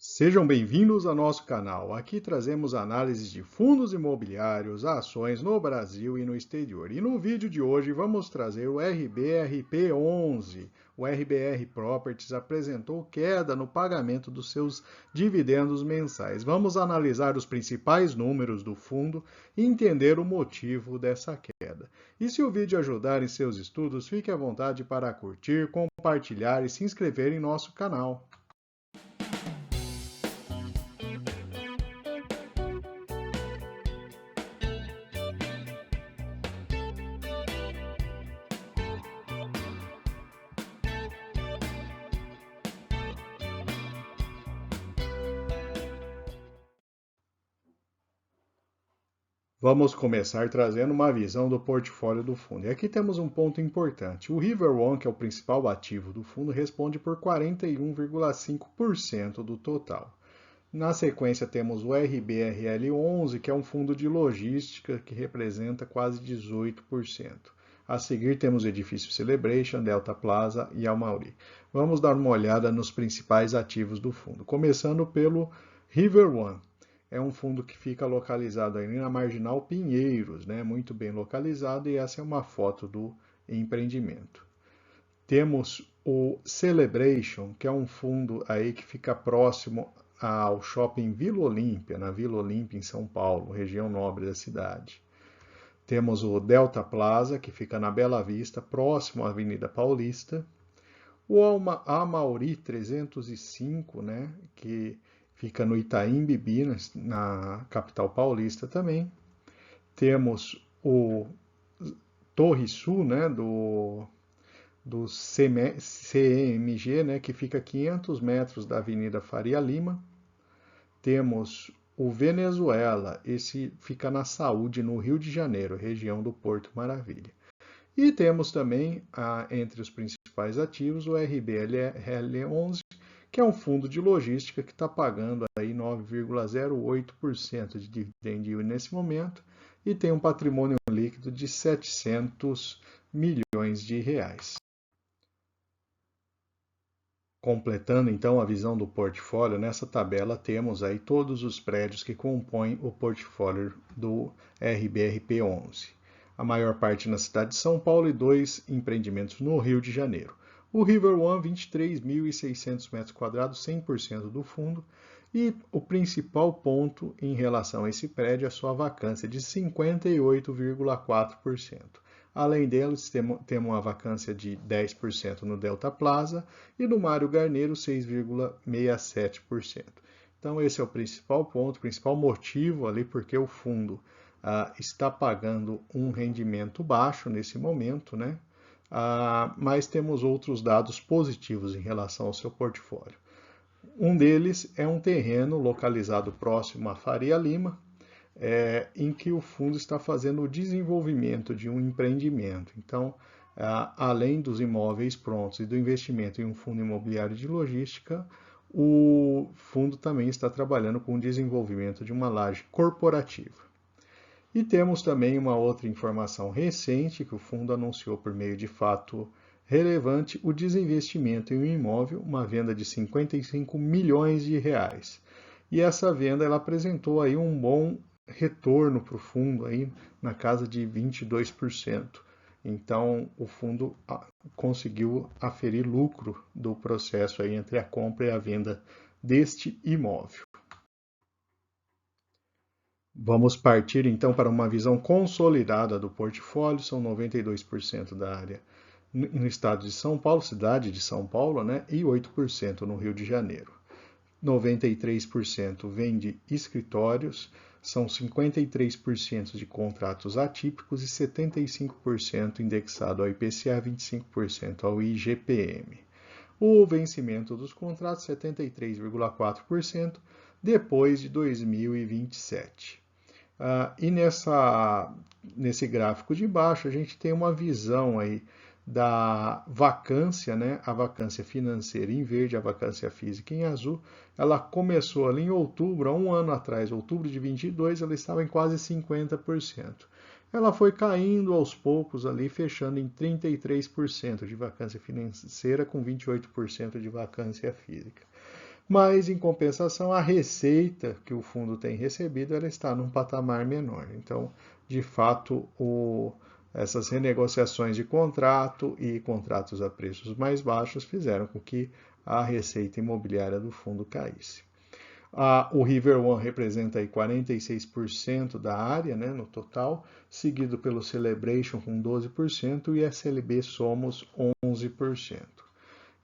Sejam bem-vindos ao nosso canal. Aqui trazemos análises de fundos imobiliários, ações no Brasil e no exterior. E no vídeo de hoje vamos trazer o RBRP11. O RBR Properties apresentou queda no pagamento dos seus dividendos mensais. Vamos analisar os principais números do fundo e entender o motivo dessa queda. E se o vídeo ajudar em seus estudos, fique à vontade para curtir, compartilhar e se inscrever em nosso canal. Vamos começar trazendo uma visão do portfólio do fundo. E aqui temos um ponto importante. O River One, que é o principal ativo do fundo, responde por 41,5% do total. Na sequência temos o RBRL11, que é um fundo de logística que representa quase 18%. A seguir temos o Edifício Celebration, Delta Plaza e Almauri. Vamos dar uma olhada nos principais ativos do fundo, começando pelo River One. É um fundo que fica localizado ali na Marginal Pinheiros, né? Muito bem localizado, e essa é uma foto do empreendimento. Temos o Celebration, que é um fundo aí que fica próximo ao Shopping Vila Olímpia, na Vila Olímpia em São Paulo, região nobre da cidade. Temos o Delta Plaza, que fica na Bela Vista, próximo à Avenida Paulista. O Amauri 305, né, que fica no Itaim Bibi, na capital paulista também. Temos o Torre Sul, né, do CMG, né, que fica a 500 metros da Avenida Faria Lima. Temos o Venezuela, esse fica na Saúde, no Rio de Janeiro, região do Porto Maravilha. E temos também, entre os principais ativos, o RBRL11, que é um fundo de logística que está pagando aí 9,08% de dividend yield nesse momento e tem um patrimônio líquido de 700 milhões de reais. Completando então a visão do portfólio, nessa tabela temos aí todos os prédios que compõem o portfólio do RBRP11. A maior parte na cidade de São Paulo e 2 empreendimentos no Rio de Janeiro. O River One, 23.600 metros quadrados, 100% do fundo. E o principal ponto em relação a esse prédio é a sua vacância de 58,4%. Além deles, temos uma vacância de 10% no Delta Plaza e no Mário Garneiro 6,67%. Então esse é o principal ponto, o principal motivo ali porque o fundo está pagando um rendimento baixo nesse momento, né? Mas temos outros dados positivos em relação ao seu portfólio. Um deles é um terreno localizado próximo à Faria Lima, em que o fundo está fazendo o desenvolvimento de um empreendimento. Então, além dos imóveis prontos e do investimento em um fundo imobiliário de logística, o fundo também está trabalhando com o desenvolvimento de uma laje corporativa. E temos também uma outra informação recente que o fundo anunciou por meio de fato relevante, o desinvestimento em um imóvel, uma venda de 55 milhões de reais. E essa venda ela apresentou aí um bom retorno para o fundo aí na casa de 22%. Então o fundo conseguiu aferir lucro do processo aí entre a compra e a venda deste imóvel. Vamos partir então para uma visão consolidada do portfólio, são 92% da área no estado de São Paulo, cidade de São Paulo, né, e 8% no Rio de Janeiro. 93% vem de escritórios, são 53% de contratos atípicos e 75% indexado ao IPCA, 25% ao IGPM. O vencimento dos contratos, 73,4%, depois de 2027. E nesse gráfico de baixo, a gente tem uma visão aí da vacância, né? A vacância financeira em verde, a vacância física em azul. Ela começou ali em outubro, há um ano atrás, outubro de 22, ela estava em quase 50%. Ela foi caindo aos poucos ali, fechando em 33% de vacância financeira com 28% de vacância física. Mas, em compensação, a receita que o fundo tem recebido ela está num patamar menor. Então, de fato, essas renegociações de contrato e contratos a preços mais baixos fizeram com que a receita imobiliária do fundo caísse. O River One representa aí 46% da área, né, no total, seguido pelo Celebration com 12% e SLB Somos 11%.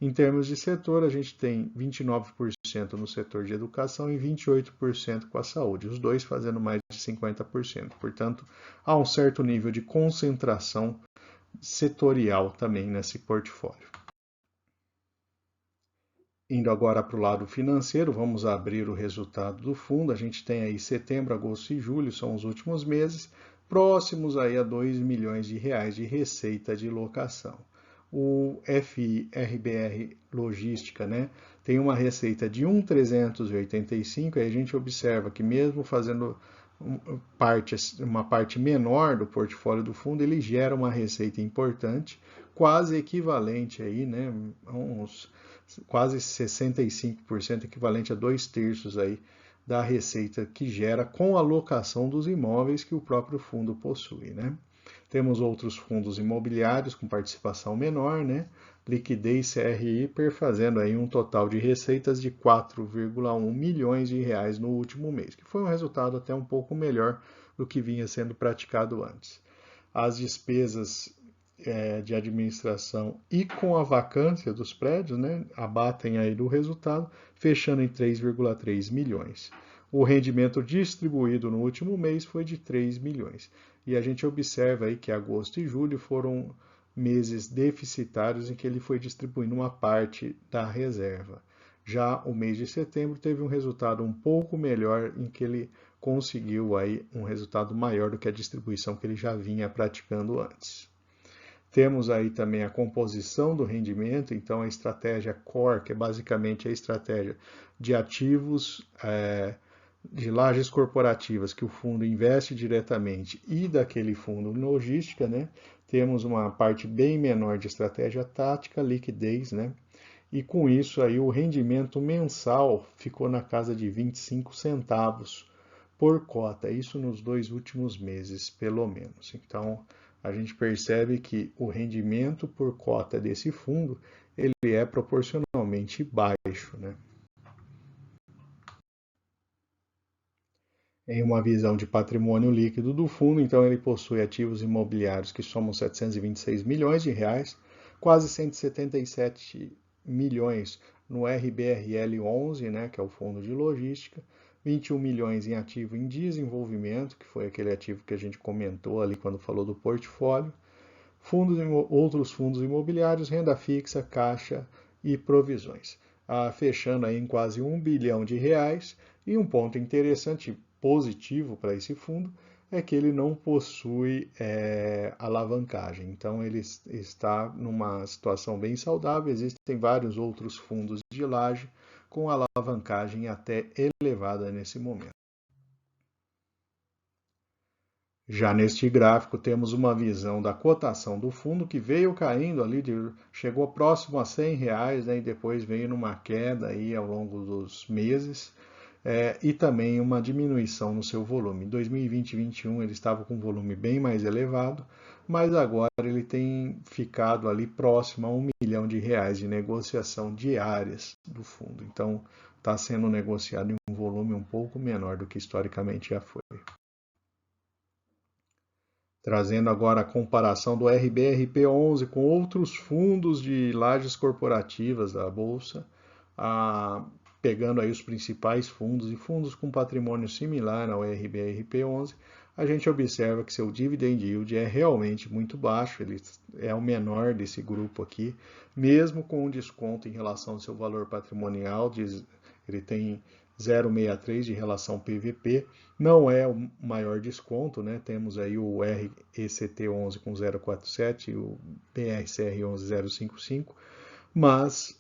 Em termos de setor, a gente tem 29% no setor de educação e 28% com a saúde, os dois fazendo mais de 50%. Portanto, há um certo nível de concentração setorial também nesse portfólio. Indo agora para o lado financeiro, vamos abrir o resultado do fundo. A gente tem aí setembro, agosto e julho, são os últimos meses, próximos aí a 2 milhões de reais de receita de locação. O FIRBR Logística, né, tem uma receita de 1.385, aí a gente observa que mesmo fazendo uma parte menor do portfólio do fundo, ele gera uma receita importante, quase equivalente aí, né, a uns quase 65%, equivalente a 2/3 aí da receita que gera com a locação dos imóveis que o próprio fundo possui, né? Temos outros fundos imobiliários com participação menor, né? Liquidez CRI fazendo aí um total de receitas de 4,1 milhões de reais no último mês, que foi um resultado até um pouco melhor do que vinha sendo praticado antes. As despesas de administração e com a vacância dos prédios, né, abatem aí do resultado, fechando em 3,3 milhões. O rendimento distribuído no último mês foi de 3 milhões. E a gente observa aí que agosto e julho foram meses deficitários em que ele foi distribuindo uma parte da reserva. Já o mês de setembro teve um resultado um pouco melhor, em que ele conseguiu aí um resultado maior do que a distribuição que ele já vinha praticando antes. Temos aí também a composição do rendimento, então a estratégia core, que é basicamente a estratégia de ativos de lajes corporativas que o fundo investe diretamente e daquele fundo logística, né? Temos uma parte bem menor de estratégia tática, liquidez, né? E com isso aí o rendimento mensal ficou na casa de 25 centavos por cota, isso nos 2 últimos meses, pelo menos. Então, a gente percebe que o rendimento por cota desse fundo, ele é proporcionalmente baixo, né? Em uma visão de patrimônio líquido do fundo, então ele possui ativos imobiliários que somam 726 milhões de reais, quase 177 milhões no RBRL 11, né, que é o fundo de logística, 21 milhões em ativo em desenvolvimento, que foi aquele ativo que a gente comentou ali quando falou do portfólio, outros fundos imobiliários, renda fixa, caixa e provisões. Fechando aí em quase 1 bilhão de reais. E um ponto interessante, positivo para esse fundo, é que ele não possui alavancagem. Então ele está numa situação bem saudável. Existem vários outros fundos de laje com alavancagem até elevada nesse momento. Já neste gráfico temos uma visão da cotação do fundo que veio caindo ali, chegou próximo a R$ 100, né, e depois veio numa queda aí ao longo dos meses, e também uma diminuição no seu volume. Em 2020 e 2021 ele estava com um volume bem mais elevado, mas agora ele tem ficado ali próximo a R$ 1 milhão de negociação diárias do fundo. Então está sendo negociado em um volume um pouco menor do que historicamente já foi. Trazendo agora a comparação do RBRP11 com outros fundos de lajes corporativas da Bolsa, pegando aí os principais fundos e fundos com patrimônio similar ao RBRP11, a gente observa que seu dividend yield é realmente muito baixo, ele é o menor desse grupo aqui, mesmo com um desconto em relação ao seu valor patrimonial, ele tem 0,63 de relação PVP, não é o maior desconto, né? Temos aí o RECT11 com 0,47 e o BRCR11 0,55, mas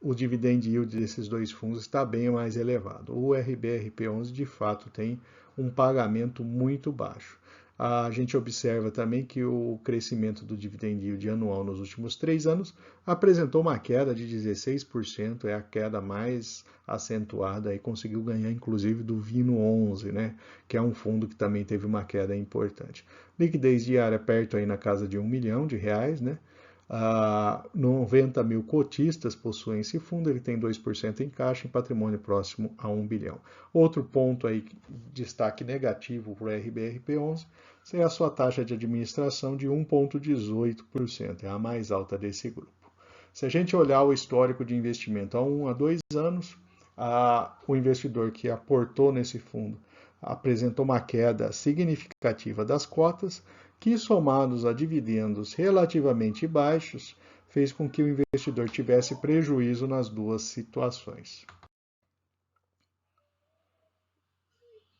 o dividend yield desses dois fundos está bem mais elevado. O RBRP11 de fato tem um pagamento muito baixo. A gente observa também que o crescimento do dividend yield anual nos últimos 3 anos apresentou uma queda de 16%, é a queda mais acentuada, e conseguiu ganhar inclusive do Vino 11, né, que é um fundo que também teve uma queda importante. Liquidez diária perto aí na casa de R$1 milhão, né? 90 mil cotistas possuem esse fundo, ele tem 2% em caixa, em patrimônio próximo a 1 bilhão. Outro ponto aí, destaque negativo para o RBRP11, é a sua taxa de administração de 1,18%, é a mais alta desse grupo. Se a gente olhar o histórico de investimento há 1 a 2 anos, o investidor que aportou nesse fundo apresentou uma queda significativa das cotas, que, somados a dividendos relativamente baixos, fez com que o investidor tivesse prejuízo nas duas situações.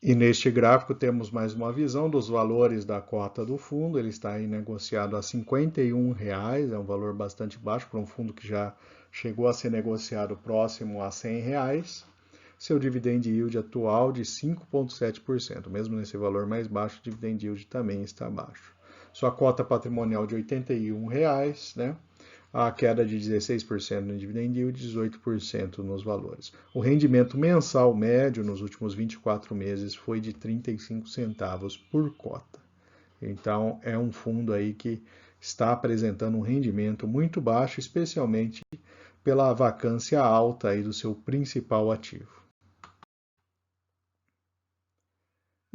E neste gráfico temos mais uma visão dos valores da cota do fundo. Ele está aí negociado a R$ 51,00, é um valor bastante baixo para um fundo que já chegou a ser negociado próximo a R$ 100,00. Seu dividend yield atual de 5,7%, mesmo nesse valor mais baixo, o dividend yield também está baixo. Sua cota patrimonial de R$ 81,00, né? A queda de 16% no dividend yield e 18% nos valores. O rendimento mensal médio nos últimos 24 meses foi de 35 centavos por cota. Então, é um fundo aí que está apresentando um rendimento muito baixo, especialmente pela vacância alta aí do seu principal ativo.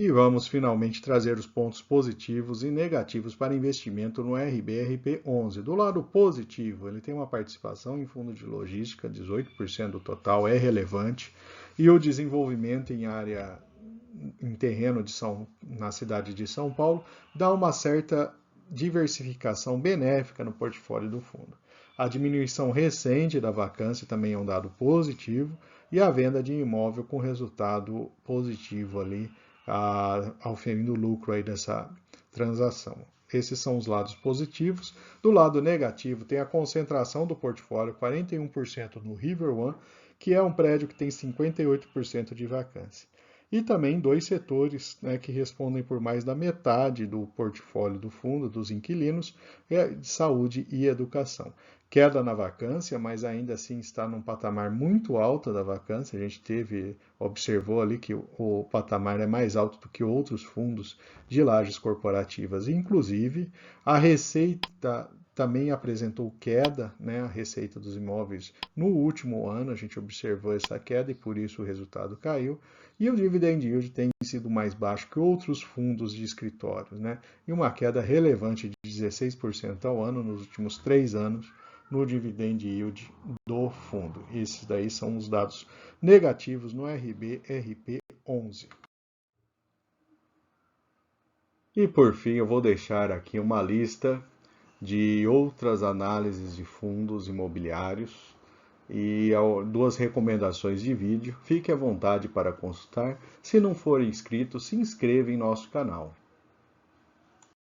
E vamos finalmente trazer os pontos positivos e negativos para investimento no RBRP11. Do lado positivo, ele tem uma participação em fundo de logística, 18% do total, é relevante, e o desenvolvimento em terreno na cidade de São Paulo dá uma certa diversificação benéfica no portfólio do fundo. A diminuição recente da vacância também é um dado positivo, e a venda de imóvel com resultado positivo ali, auferindo lucro aí dessa transação. Esses são os lados positivos. Do lado negativo, tem a concentração do portfólio, 41% no River One, que é um prédio que tem 58% de vacância. E também 2 setores, né, que respondem por mais da metade do portfólio do fundo, dos inquilinos, de saúde e educação. Queda na vacância, mas ainda assim está num patamar muito alto da vacância. A gente observou ali que o patamar é mais alto do que outros fundos de lajes corporativas. Inclusive, a receita também apresentou queda, né, a receita dos imóveis no último ano. A gente observou essa queda e por isso o resultado caiu. E o dividend yield tem sido mais baixo que outros fundos de escritórios, né? E uma queda relevante de 16% ao ano nos últimos 3 anos no dividend yield do fundo. Esses daí são os dados negativos no RBRP11. E por fim, eu vou deixar aqui uma lista de outras análises de fundos imobiliários e 2 recomendações de vídeo. Fique à vontade para consultar. Se não for inscrito, se inscreva em nosso canal.